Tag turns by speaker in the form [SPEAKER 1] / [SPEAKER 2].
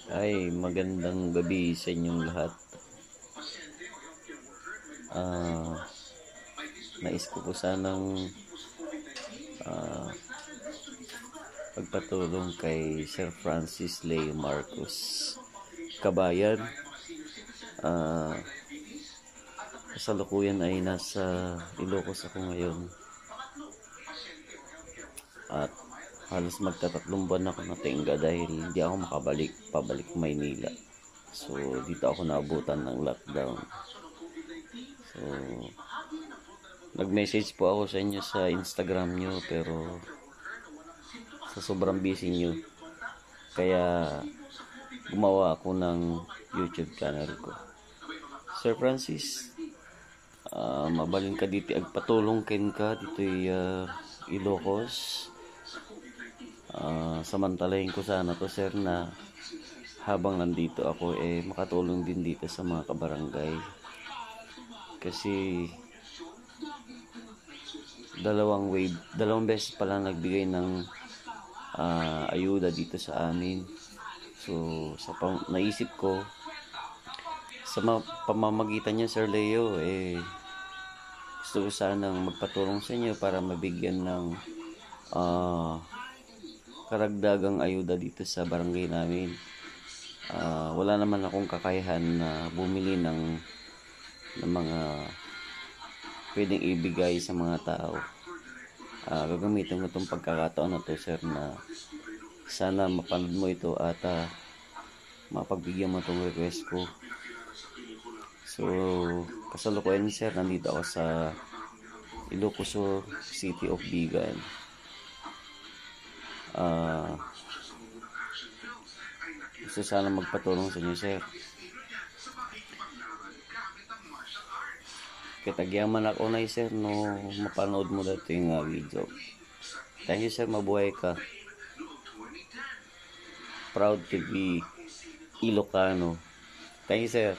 [SPEAKER 1] Ay, magandang gabi sa inyong lahat. Ah, Nais ko po sanang pagpatulong kay Sir Francis Leo Marcos Kabayan. Kasalukuyan ay nasa Ilocos ako ngayon at halos magtatatlong buwan ako natingga dahil hindi ako pabalik Maynila. So dito ako naabutan ng lockdown. So nag-message po ako sa inyo sa Instagram nyo, pero sa sobrang busy nyo, kaya gumawa ako ng YouTube channel ko. Sir Francis, mabalin ka dito, agpatulong ken ka dito Ilocos. Samantalahin ko sana to, sir, na habang nandito ako makatulong din dito sa mga kabarangay, kasi dalawang beses pala nagbigay ng ayuda dito sa amin. So naisip ko sa pamamagitan niya, Sir Leo, gusto ko sanang magpatulong sa inyo para mabigyan ng karagdagang ayuda dito sa barangay namin. Wala naman akong kakayahan na bumili ng mga pwedeng ibigay sa mga tao. Gagamitin ko itong pagkakataon na to, sir, na sana mapanood mo ito at mapagbigyan mo itong request ko. So kasalukuyan, sir, nandito ako sa Ilocos City of Bigan. Gusto sana magpatulong sa inyo, sir. Kitagyaman ako na, sir, no mapanood mo dito yung video. Thank you, sir. Mabuhay ka. Proud to be Ilocano. Thank you, sir.